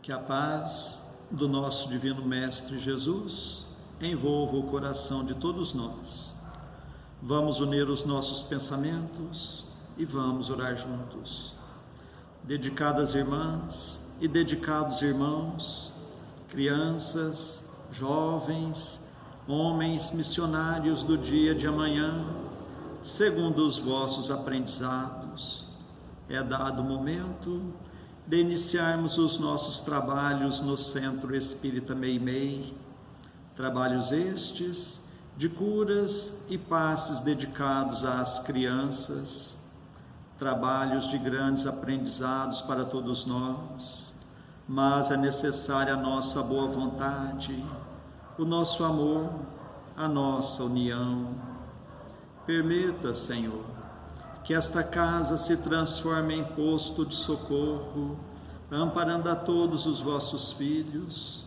Que a paz do nosso Divino Mestre Jesus envolva o coração de todos nós. Vamos unir os nossos pensamentos e vamos orar juntos. Dedicadas irmãs e dedicados irmãos, crianças, jovens, homens missionários do dia de amanhã, segundo os vossos aprendizados, é dado o momento de iniciarmos os nossos trabalhos no Centro Espírita Meimei, trabalhos estes de curas e passes dedicados às crianças, trabalhos de grandes aprendizados para todos nós, mas é necessária a nossa boa vontade, o nosso amor, a nossa união. Permita, Senhor, que esta casa se transforme em posto de socorro, amparando a todos os vossos filhos,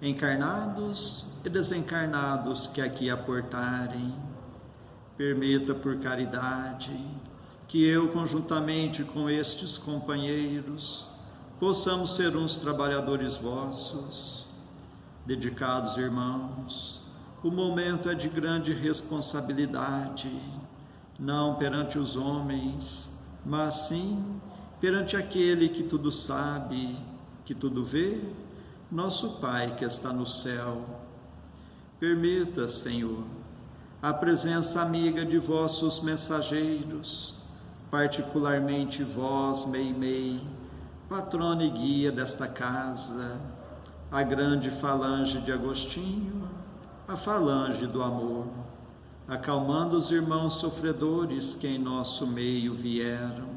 encarnados e desencarnados que aqui aportarem. Permita, por caridade, que eu, conjuntamente com estes companheiros, possamos ser uns trabalhadores vossos. Dedicados irmãos, o momento é de grande responsabilidade, não perante os homens, mas sim perante aquele que tudo sabe, que tudo vê, nosso Pai que está no céu. Permita, Senhor, a presença amiga de vossos mensageiros, particularmente vós, Meimei, patrona e guia desta casa, a grande falange de Agostinho, a falange do amor, acalmando os irmãos sofredores que em nosso meio vieram,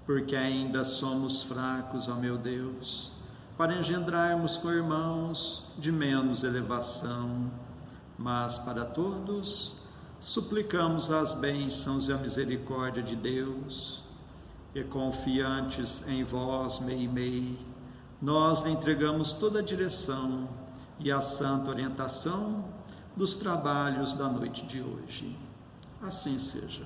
porque ainda somos fracos, ó meu Deus, para engendrarmos com irmãos de menos elevação, mas para todos suplicamos as bênçãos e a misericórdia de Deus, e confiantes em vós, Meimei, nós lhe entregamos toda a direção e a santa orientação dos trabalhos da noite de hoje. Assim seja.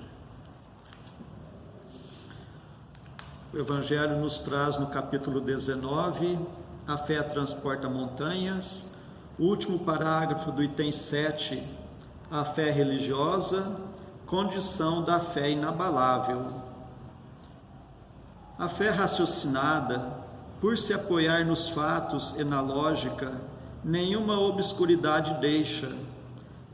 O Evangelho nos traz no capítulo 19, a fé transporta montanhas, o último parágrafo do item 7, a fé religiosa, condição da fé inabalável. A fé raciocinada, por se apoiar nos fatos e na lógica, nenhuma obscuridade deixa.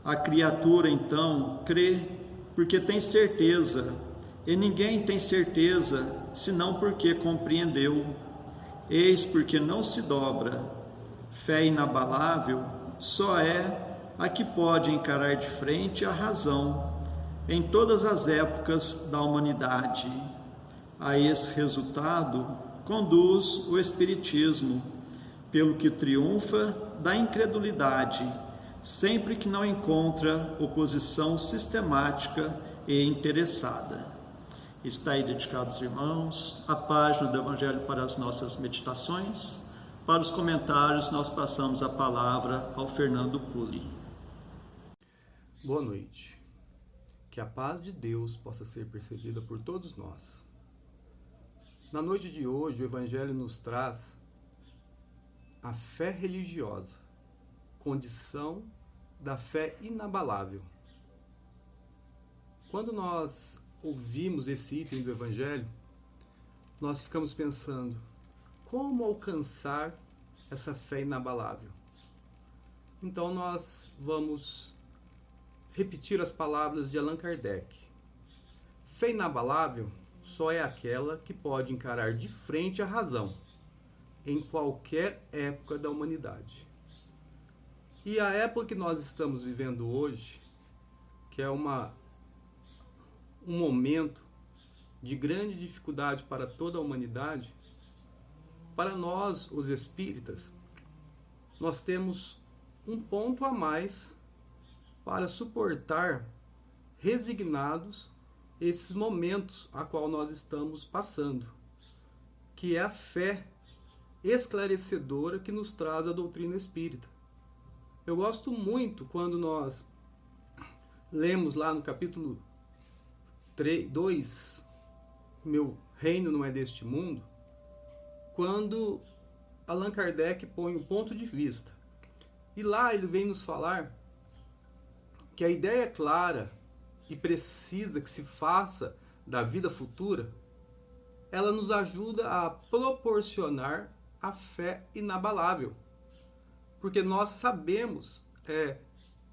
A criatura, então, crê porque tem certeza, e ninguém tem certeza, senão porque compreendeu. Eis porque não se dobra. Fé inabalável só é a que pode encarar de frente a razão, em todas as épocas da humanidade. A esse resultado conduz o Espiritismo, pelo que triunfa da incredulidade, sempre que não encontra oposição sistemática e interessada. Está aí, dedicados irmãos, a página do Evangelho para as nossas meditações. Para os comentários, nós passamos a palavra ao Fernando Pulli. Boa noite. Que a paz de Deus possa ser percebida por todos nós. Na noite de hoje, o Evangelho nos traz a fé religiosa, condição da fé inabalável. Quando nós ouvimos esse item do Evangelho, nós ficamos pensando, como alcançar essa fé inabalável? Então nós vamos repetir as palavras de Allan Kardec. Fé inabalável só é aquela que pode encarar de frente a razão, em qualquer época da humanidade. E a época que nós estamos vivendo hoje, que é um momento de grande dificuldade para toda a humanidade, para nós, os espíritas, nós temos um ponto a mais para suportar resignados esses momentos a qual nós estamos passando, que é a fé esclarecedora que nos traz a doutrina espírita. Eu gosto muito quando nós lemos lá no capítulo 2, Meu reino não é deste mundo, quando Allan Kardec põe o ponto de vista. E lá ele vem nos falar que a ideia clara e precisa que se faça da vida futura, ela nos ajuda a proporcionar a fé inabalável. Porque nós sabemos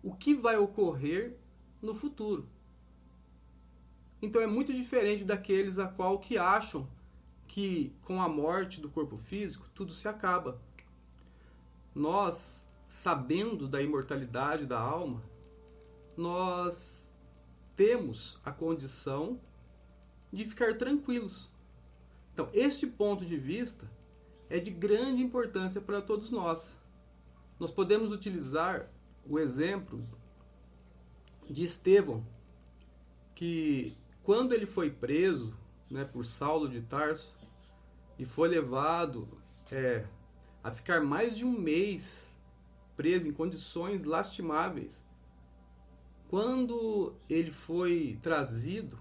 o que vai ocorrer no futuro. Então é muito diferente daqueles a qual que acham que com a morte do corpo físico tudo se acaba. Nós, sabendo da imortalidade da alma, nós temos a condição de ficar tranquilos. Então, este ponto de vista é de grande importância para todos nós. Nós podemos utilizar o exemplo de Estevão, que quando ele foi preso, por Saulo de Tarso e foi levado a ficar mais de um mês preso em condições lastimáveis, quando ele foi trazido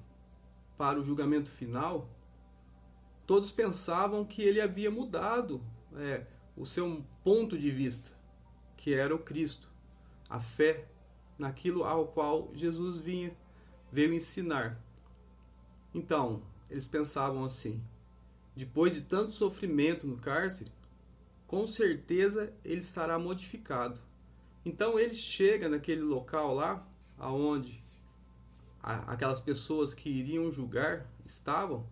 para o julgamento final, todos pensavam que ele havia mudado o seu ponto de vista, que era o Cristo, a fé naquilo ao qual Jesus veio ensinar. Então, eles pensavam assim: depois de tanto sofrimento no cárcere, com certeza ele estará modificado. Então ele chega naquele local lá, aonde aquelas pessoas que iriam julgar estavam.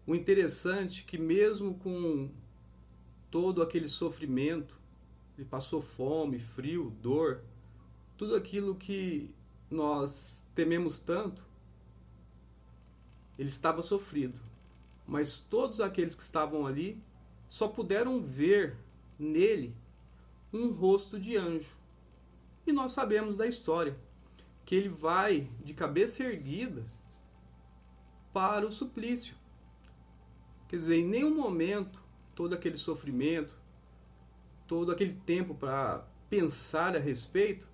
O interessante é que mesmo com todo aquele sofrimento, ele passou fome, frio, dor, tudo aquilo que nós tememos tanto, ele estava sofrido. Mas todos aqueles que estavam ali só puderam ver nele um rosto de anjo. E nós sabemos da história, que ele vai de cabeça erguida para o suplício. Quer dizer, em nenhum momento, todo aquele sofrimento, todo aquele tempo para pensar a respeito,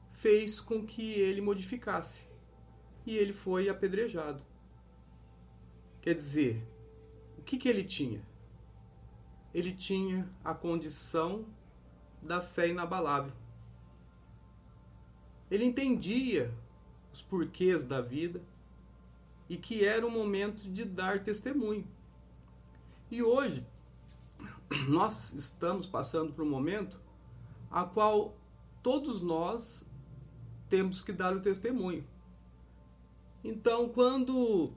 fez com que ele modificasse. E ele foi apedrejado. Quer dizer, o que ele tinha? Ele tinha a condição da fé inabalável. Ele entendia os porquês da vida e que era o momento de dar testemunho. E hoje, nós estamos passando por um momento a qual todos nós temos que dar o testemunho. Então, quando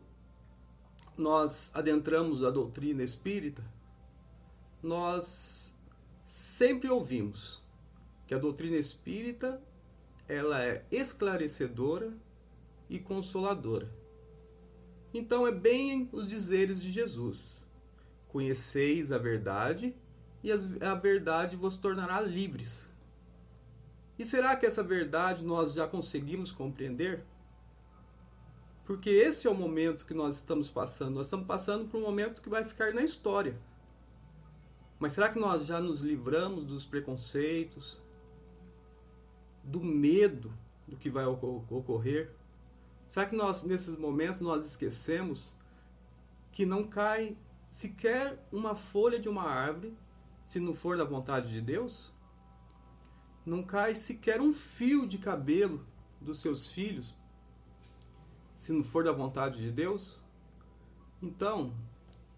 nós adentramos a doutrina espírita, nós sempre ouvimos que a doutrina espírita ela é esclarecedora e consoladora. Então é bem os dizeres de Jesus: conheceis a verdade e a verdade vos tornará livres. E será que essa verdade nós já conseguimos compreender? Porque esse é o momento que nós estamos passando. Nós estamos passando por um momento que vai ficar na história. Mas será que nós já nos livramos dos preconceitos, do medo do que vai ocorrer? Será que nós, nesses momentos, nós esquecemos que não cai sequer uma folha de uma árvore, se não for da vontade de Deus? Não cai sequer um fio de cabelo dos seus filhos, se não for da vontade de Deus? Então,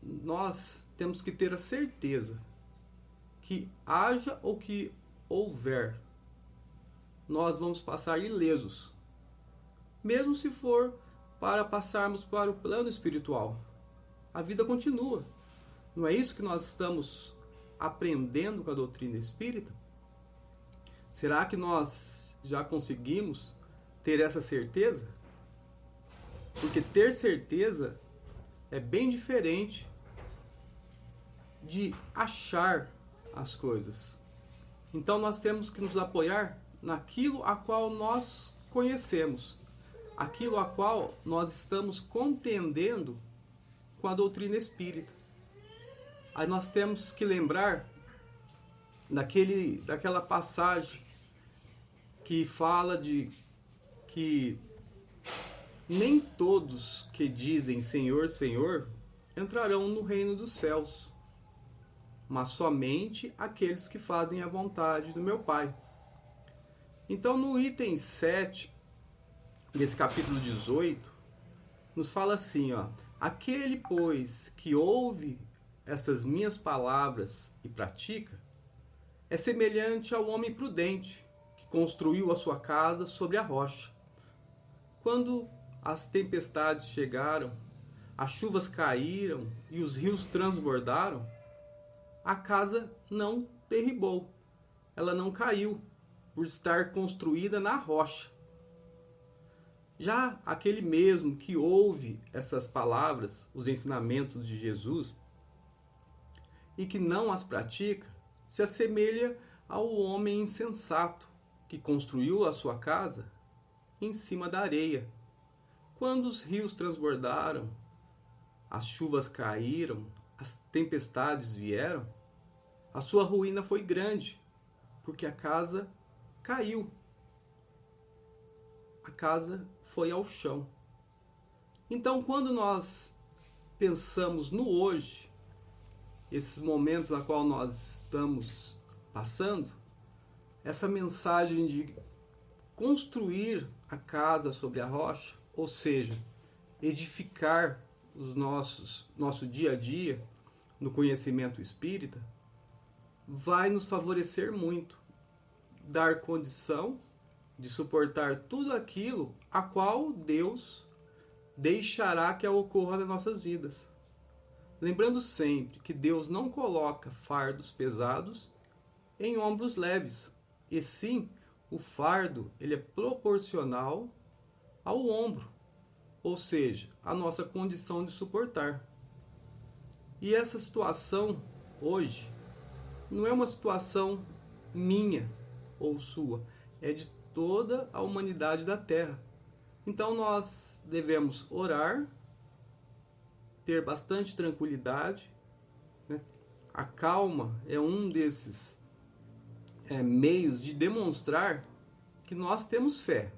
nós temos que ter a certeza que haja ou que houver, nós vamos passar ilesos, mesmo se for para passarmos para o plano espiritual. A vida continua. Não é isso que nós estamos aprendendo com a doutrina espírita? Será que nós já conseguimos ter essa certeza? Porque ter certeza é bem diferente de achar as coisas. Então nós temos que nos apoiar naquilo a qual nós conhecemos, aquilo a qual nós estamos compreendendo com a doutrina espírita. Aí nós temos que lembrar daquela passagem que fala de que nem todos que dizem Senhor, Senhor entrarão no reino dos céus, mas somente aqueles que fazem a vontade do meu Pai. Então, no item 7 desse capítulo 18, nos fala assim, ó: aquele, pois, que ouve essas minhas palavras e pratica, é semelhante ao homem prudente, que construiu a sua casa sobre a rocha. Quando as tempestades chegaram, as chuvas caíram e os rios transbordaram, a casa não derribou, ela não caiu, por estar construída na rocha. Já aquele mesmo que ouve essas palavras, os ensinamentos de Jesus, e que não as pratica, se assemelha ao homem insensato que construiu a sua casa em cima da areia. Quando os rios transbordaram, as chuvas caíram, as tempestades vieram, a sua ruína foi grande, porque a casa caiu. A casa foi ao chão. Então, quando nós pensamos no hoje, esses momentos na qual nós estamos passando, essa mensagem de construir a casa sobre a rocha, ou seja, edificar nosso dia a dia no conhecimento espírita, vai nos favorecer muito, dar condição de suportar tudo aquilo a qual Deus deixará que ocorra nas nossas vidas. Lembrando sempre que Deus não coloca fardos pesados em ombros leves, e sim, o fardo ele é proporcional ao ombro, ou seja, a nossa condição de suportar. E essa situação hoje não é uma situação minha ou sua, é de toda a humanidade da Terra. Então nós devemos orar, ter bastante tranquilidade, né? A calma é um desses meios de demonstrar que nós temos fé.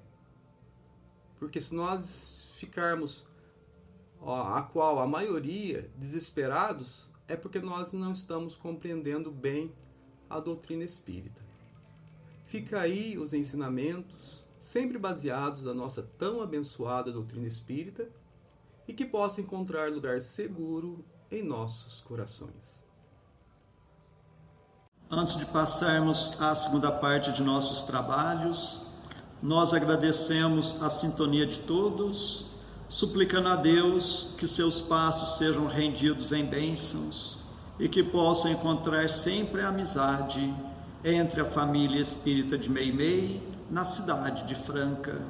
Porque se nós ficarmos, a qual a maioria, desesperados, é porque nós não estamos compreendendo bem a doutrina espírita. Fica aí os ensinamentos, sempre baseados na nossa tão abençoada doutrina espírita, e que possa encontrar lugar seguro em nossos corações. Antes de passarmos à segunda parte de nossos trabalhos, nós agradecemos a sintonia de todos, suplicando a Deus que seus passos sejam rendidos em bênçãos e que possam encontrar sempre a amizade entre a família espírita de Meimei, na cidade de Franca.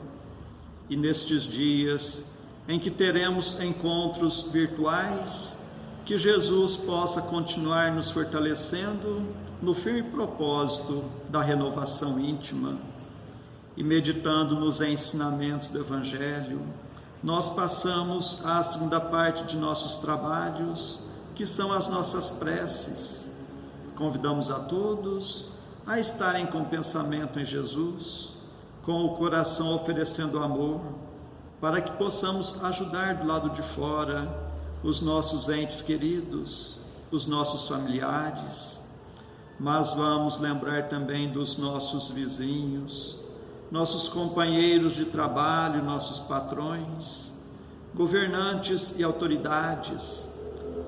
E nestes dias em que teremos encontros virtuais, que Jesus possa continuar nos fortalecendo no firme propósito da renovação íntima. E meditando nos ensinamentos do Evangelho, nós passamos à segunda parte de nossos trabalhos, que são as nossas preces. Convidamos a todos a estarem com o pensamento em Jesus, com o coração oferecendo amor, para que possamos ajudar do lado de fora os nossos entes queridos, os nossos familiares, mas vamos lembrar também dos nossos vizinhos, nossos companheiros de trabalho, nossos patrões, governantes e autoridades,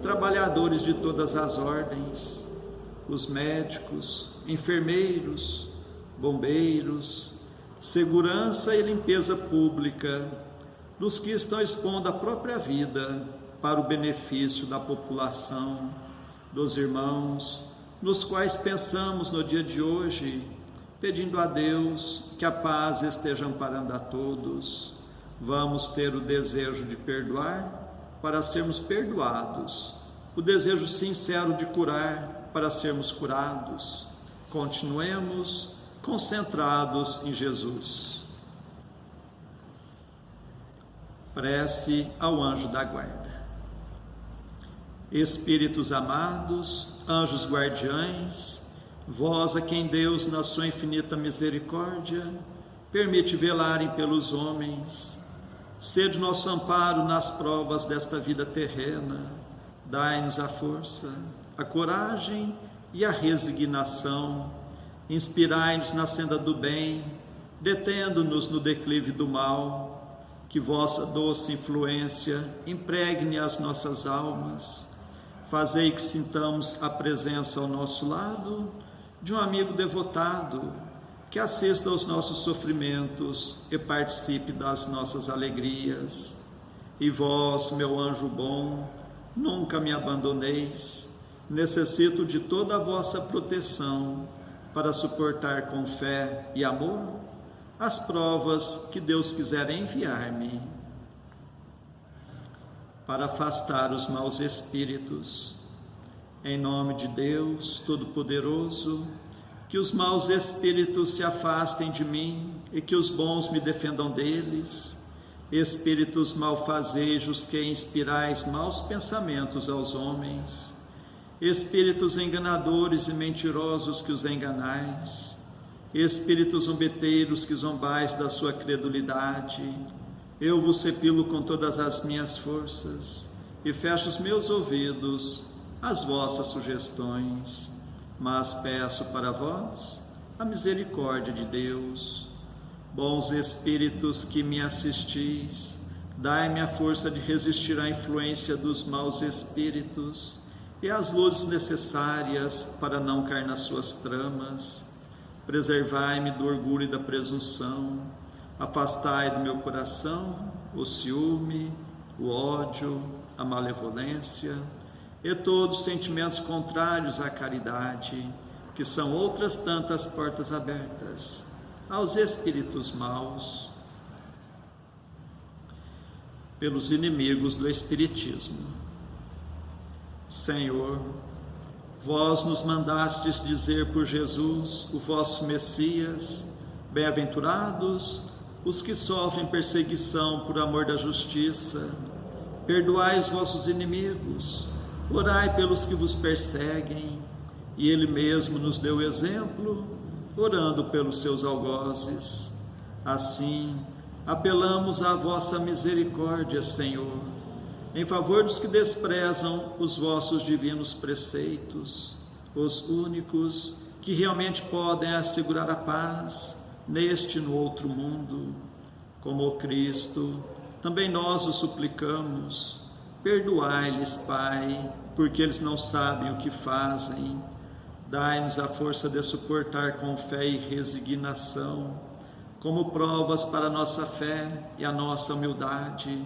trabalhadores de todas as ordens, os médicos, enfermeiros, bombeiros, segurança e limpeza pública, dos que estão expondo a própria vida para o benefício da população, dos irmãos, nos quais pensamos no dia de hoje, pedindo a Deus que a paz esteja amparando a todos. Vamos ter o desejo de perdoar para sermos perdoados, o desejo sincero de curar para sermos curados. Continuemos concentrados em Jesus. Prece ao anjo da guarda. Espíritos amados, anjos guardiães, vós a quem Deus, na sua infinita misericórdia, permite velarem pelos homens, sede nosso amparo nas provas desta vida terrena, dai-nos a força, a coragem e a resignação. Inspirai-nos na senda do bem, detendo-nos no declive do mal. Que vossa doce influência impregne as nossas almas. Fazei que sintamos a presença ao nosso lado de um amigo devotado, que assista aos nossos sofrimentos e participe das nossas alegrias. E vós, meu anjo bom, nunca me abandoneis. Necessito de toda a vossa proteção para suportar com fé e amor as provas que Deus quiser enviar-me. Para afastar os maus espíritos, em nome de Deus Todo-Poderoso, que os maus espíritos se afastem de mim e que os bons me defendam deles. Espíritos malfazejos que inspirais maus pensamentos aos homens, espíritos enganadores e mentirosos que os enganais, espíritos zombeteiros que zombais da sua credulidade, eu vos repilo com todas as minhas forças e fecho os meus ouvidos às vossas sugestões, mas peço para vós a misericórdia de Deus. Bons espíritos que me assistis, dai-me a força de resistir à influência dos maus espíritos e as luzes necessárias para não cair nas suas tramas. Preservai-me do orgulho e da presunção, afastai do meu coração o ciúme, o ódio, a malevolência e todos os sentimentos contrários à caridade, que são outras tantas portas abertas aos espíritos maus, pelos inimigos do Espiritismo. Senhor, vós nos mandastes dizer por Jesus, o vosso Messias: bem-aventurados os que sofrem perseguição por amor da justiça. Perdoai os vossos inimigos, orai pelos que vos perseguem. E Ele mesmo nos deu exemplo, orando pelos seus algozes. Assim, apelamos à vossa misericórdia, Senhor, em favor dos que desprezam os vossos divinos preceitos, os únicos que realmente podem assegurar a paz neste e no outro mundo. Como o Cristo, também nós o suplicamos: perdoai-lhes, Pai, porque eles não sabem o que fazem. Dai-nos a força de suportar com fé e resignação, como provas para a nossa fé e a nossa humildade,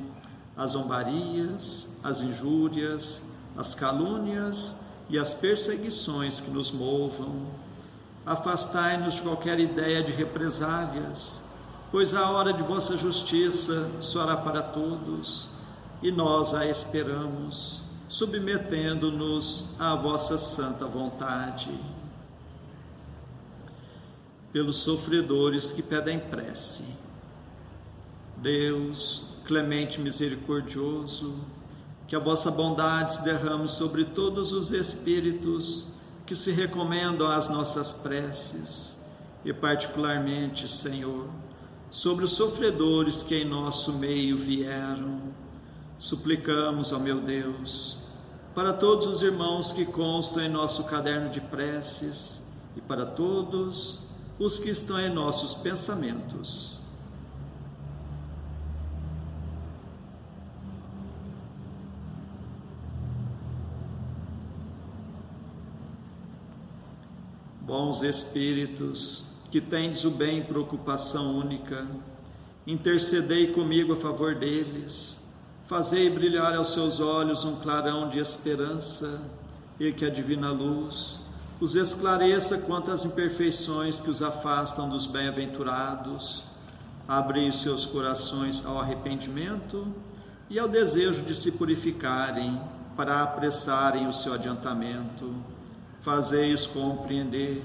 as zombarias, as injúrias, as calúnias e as perseguições que nos movam. Afastai-nos de qualquer ideia de represálias, pois a hora de vossa justiça soará para todos, e nós a esperamos, submetendo-nos à vossa santa vontade. Pelos sofredores que pedem prece, Deus, clemente e misericordioso, que a vossa bondade se derrame sobre todos os espíritos que se recomendam às nossas preces, e particularmente, Senhor, sobre os sofredores que em nosso meio vieram. Suplicamos, ó meu Deus, para todos os irmãos que constam em nosso caderno de preces e para todos os que estão em nossos pensamentos. Bons espíritos, que tendes o bem por ocupação única, intercedei comigo a favor deles, fazei brilhar aos seus olhos um clarão de esperança, e que a divina luz os esclareça quanto às imperfeições que os afastam dos bem-aventurados. Abri os seus corações ao arrependimento e ao desejo de se purificarem, para apressarem o seu adiantamento. Fazei-os compreender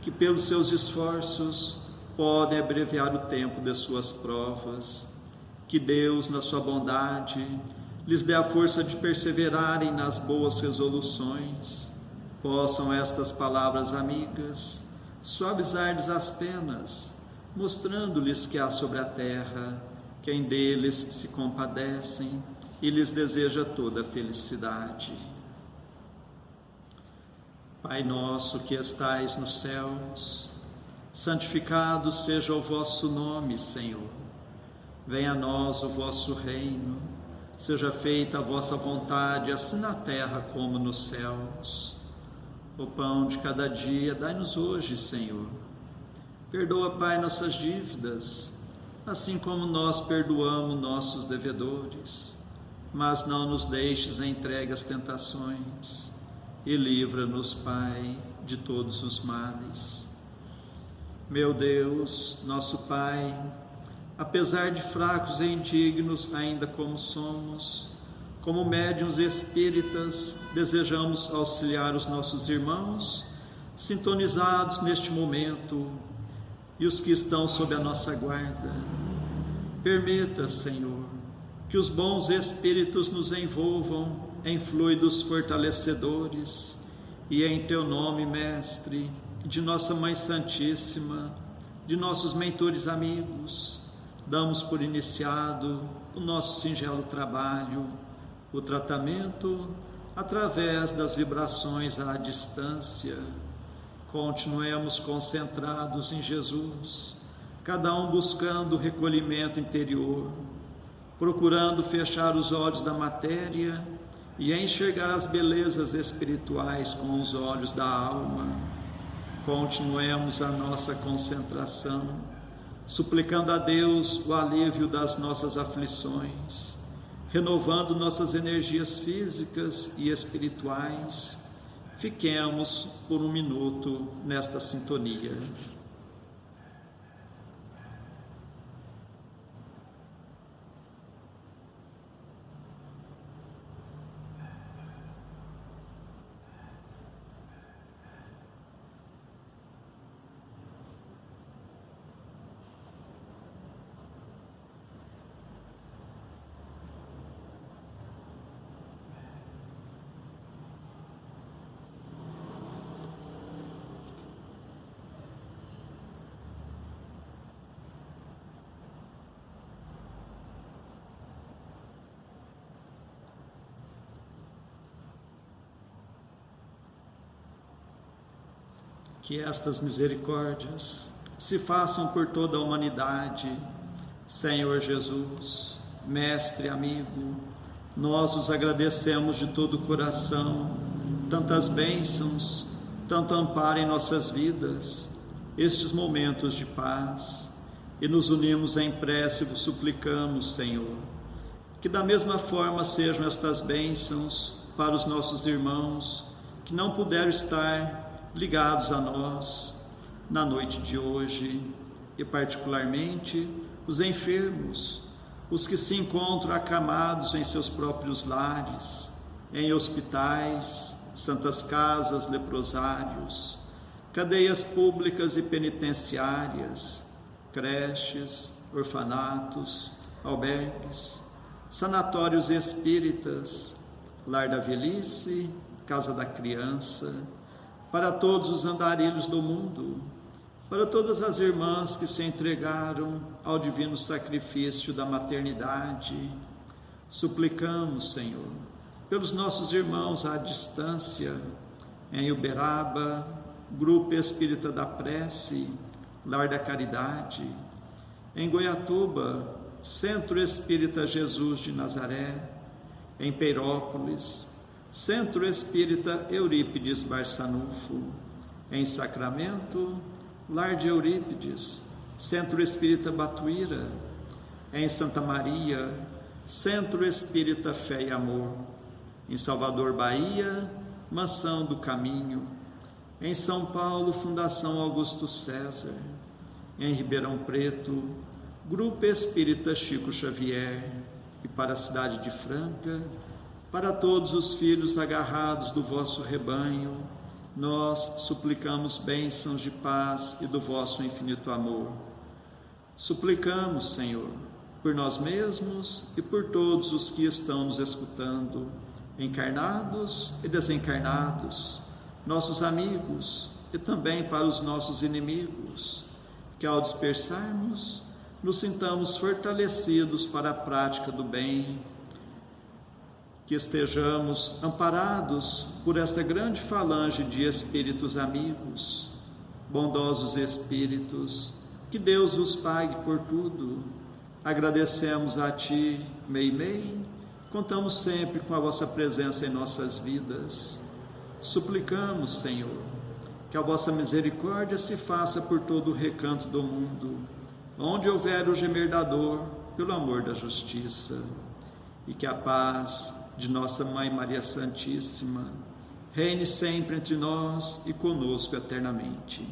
que pelos seus esforços podem abreviar o tempo de suas provas. Que Deus, na sua bondade, lhes dê a força de perseverarem nas boas resoluções. Possam estas palavras amigas suavizar-lhes as penas, mostrando-lhes que há sobre a terra quem deles se compadecem e lhes deseja toda a felicidade. Pai nosso que estais nos céus, santificado seja o vosso nome, Senhor. Venha a nós o vosso reino, seja feita a vossa vontade, assim na terra como nos céus. O pão de cada dia dai-nos hoje, Senhor. Perdoa, Pai, nossas dívidas, assim como nós perdoamos nossos devedores. Mas não nos deixes entregue às tentações, e livra-nos, Pai, de todos os males. Meu Deus, nosso Pai, apesar de fracos e indignos ainda como somos, como médiuns espíritas, desejamos auxiliar os nossos irmãos, sintonizados neste momento, e os que estão sob a nossa guarda. Permita, Senhor, que os bons espíritos nos envolvam em fluidos fortalecedores, e em Teu nome, Mestre, de Nossa Mãe Santíssima, de nossos mentores amigos, damos por iniciado o nosso singelo trabalho, o tratamento através das vibrações à distância. Continuemos concentrados em Jesus, cada um buscando o recolhimento interior, procurando fechar os olhos da matéria e enxergar as belezas espirituais com os olhos da alma. Continuemos a nossa concentração, suplicando a Deus o alívio das nossas aflições, renovando nossas energias físicas e espirituais. Fiquemos por um minuto nesta sintonia. Que estas misericórdias se façam por toda a humanidade. Senhor Jesus, Mestre amigo, nós os agradecemos de todo o coração, tantas bênçãos, tanto amparo em nossas vidas, estes momentos de paz, e nos unimos em prece e vos suplicamos, Senhor, que da mesma forma sejam estas bênçãos para os nossos irmãos que não puderam estar ligados a nós na noite de hoje, e particularmente os enfermos, os que se encontram acamados em seus próprios lares, em hospitais, santas casas, leprosários, cadeias públicas e penitenciárias, creches, orfanatos, albergues, sanatórios espíritas, lar da velhice, casa da criança, para todos os andarilhos do mundo, para todas as irmãs que se entregaram ao divino sacrifício da maternidade. Suplicamos, Senhor, pelos nossos irmãos à distância, em Uberaba, Grupo Espírita da Prece, Lar da Caridade, em Goiatuba, Centro Espírita Jesus de Nazaré, em Peirópolis, Centro Espírita Eurípides Barçanufo, em Sacramento, Lar de Eurípides, Centro Espírita Batuíra, em Santa Maria, Centro Espírita Fé e Amor, em Salvador, Bahia, Mansão do Caminho, em São Paulo, Fundação Augusto César, em Ribeirão Preto, Grupo Espírita Chico Xavier, e para a cidade de Franca, para todos os filhos agarrados do vosso rebanho, nós suplicamos bênçãos de paz e do vosso infinito amor. Suplicamos, Senhor, por nós mesmos e por todos os que estão nos escutando, encarnados e desencarnados, nossos amigos e também para os nossos inimigos, que ao dispersarmos, nos sintamos fortalecidos para a prática do bem, que estejamos amparados por esta grande falange de espíritos amigos, bondosos espíritos, que Deus os pague por tudo. Agradecemos a Ti, Meimei, contamos sempre com a vossa presença em nossas vidas. Suplicamos, Senhor, que a vossa misericórdia se faça por todo o recanto do mundo, onde houver o gemer da dor, pelo amor da justiça, e que a paz de nossa Mãe Maria Santíssima reine sempre entre nós e conosco eternamente.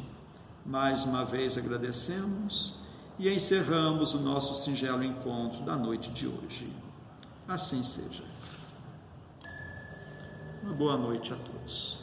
Mais uma vez agradecemos e encerramos o nosso singelo encontro da noite de hoje. Assim seja. Uma boa noite a todos.